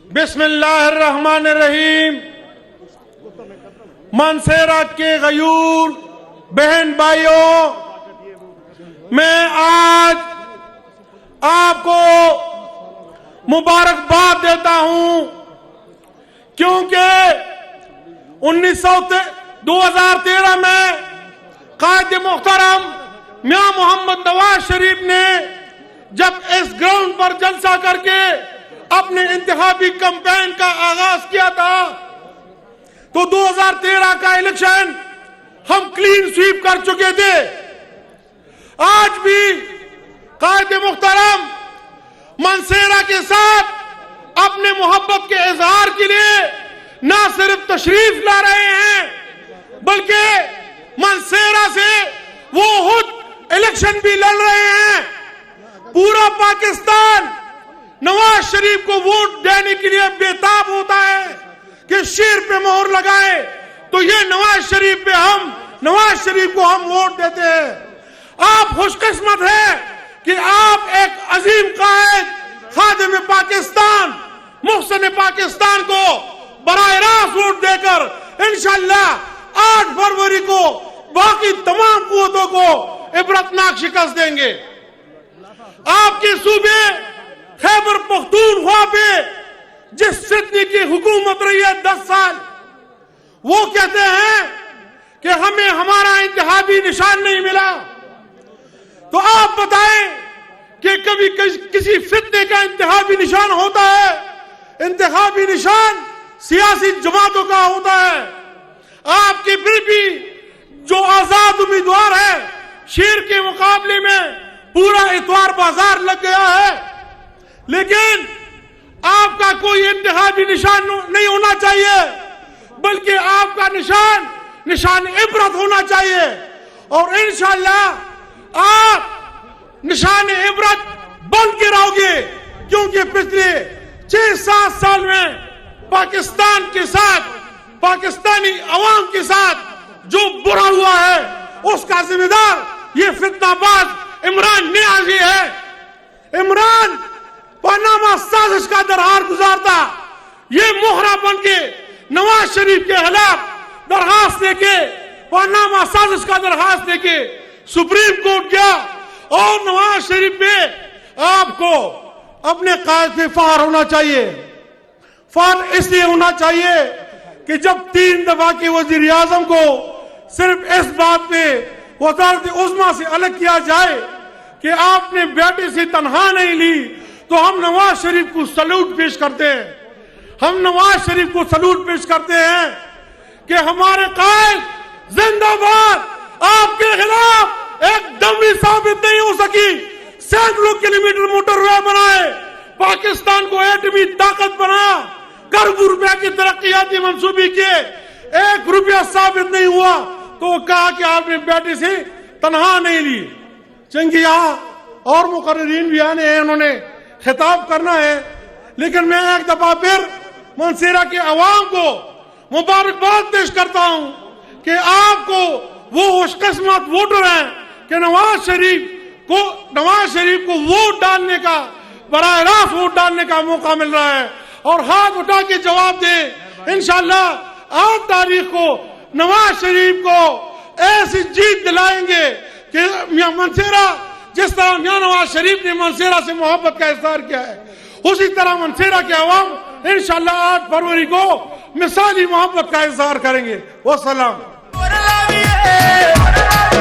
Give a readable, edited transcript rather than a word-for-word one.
بسم اللہ الرحمن الرحیم۔ مانسہرہ کے غیور بہن بھائیوں، میں آج آپ کو مبارکباد دیتا ہوں، کیونکہ 2013 میں قائد محترم میاں محمد نواز شریف نے جب اس گراؤنڈ پر جلسہ کر کے اپنے انتخابی کمپین کا آغاز کیا تھا تو 2013 کا الیکشن ہم کلین سویپ کر چکے تھے۔ آج بھی قائد محترم مانسہرہ کے ساتھ اپنے محبت کے اظہار کے لیے نہ صرف تشریف لا رہے ہیں بلکہ مانسہرہ سے وہ خود الیکشن بھی لڑ رہے ہیں۔ پورا پاکستان نواز شریف کو ووٹ دینے کے لیے بےتاب ہوتا ہے کہ شیر پہ مہر لگائے تو یہ نواز شریف کو ہم ووٹ دیتے ہیں۔ آپ خوش قسمت ہیں کہ آپ ایک عظیم قائد، خادم پاکستان، محسن پاکستان کو براہ راست ووٹ دے کر انشاءاللہ 8 فروری کو باقی تمام قوتوں کو عبرتناک شکست دیں گے۔ آپ کے صوبے خیبر پختونخوا پہ جس فتنے کی حکومت رہی ہے 10 سال، وہ کہتے ہیں کہ ہمیں ہمارا انتخابی نشان نہیں ملا، تو آپ بتائیں کہ کبھی کسی فتنے کا انتخابی نشان ہوتا ہے؟ انتخابی نشان سیاسی جماعتوں کا ہوتا ہے۔ آپ کی پھر بھی جو آزاد امیدوار ہے، شیر کے مقابلے میں پورا اتوار بازار لگ گیا ہے، لیکن آپ کا کوئی انتخابی نشان نہیں ہونا چاہیے، بلکہ آپ کا نشان عبرت ہونا چاہیے، اور انشاءاللہ آپ نشان عبرت بن کے رہو گے، کیونکہ پچھلے 6-7 سال میں پاکستان کے ساتھ، پاکستانی عوام کے ساتھ جو برا ہوا ہے اس کا ذمہ دار یہ فتنہ باز عمران نیازی ہے۔ عمران پاناما سازش کا درہار گزارتا، یہ مہرہ بن کے نواز شریف کے خلاف درخواست دے کے، پاناما سازش کا درخواست دے کے سپریم کورٹ گیا، اور نواز شریف پہ آپ کو اپنے قائد پہ فخر ہونا چاہیے۔ فخر اس لیے ہونا چاہیے کہ جب 3 دفعہ کے وزیر اعظم کو صرف اس بات پہ وزارت عظمیٰ سے الگ کیا جائے کہ آپ نے بیٹے سے تنہا نہیں لی، تو ہم نواز شریف کو سلوٹ پیش کرتے ہیں۔ ہم نواز شریف کو سلوٹ پیش کرتے ہیں کہ ہمارے قائد زندہ باد، آپ کے خلاف ایک دم بھی ثابت نہیں ہو سکی۔ سینکڑوں کلومیٹر موٹر وے بنائے، پاکستان کو ایٹمی طاقت بنا، کروڑ روپے کی ترقیاتی منصوبے کیے، 1 روپیہ ثابت نہیں ہوا، تو وہ کہا کہ آپ نے بیٹے سے تنہا نہیں لی۔ چنگی اور مقررین بھی آنے ہیں، انہوں نے خطاب کرنا ہے، لیکن میں ایک دفعہ پھر مانسہرہ کے عوام کو مبارکباد پیش کرتا ہوں کہ آپ کو وہ خوش قسمت ووٹر ہیں کہ نواز شریف کو ووٹ ڈالنے کا، براہ راست ووٹ ڈالنے کا موقع مل رہا ہے، اور ہاتھ اٹھا کے جواب دیں۔ انشاءاللہ 8 تاریخ کو نواز شریف کو ایسی جیت دلائیں گے کہ میاں مانسہرہ، جس طرح میاں نواز شریف نے مانسہرہ سے محبت کا اظہار کیا ہے، اسی طرح مانسہرہ کے عوام انشاءاللہ 8 فروری کو مثالی محبت کا اظہار کریں گے۔ والسلام۔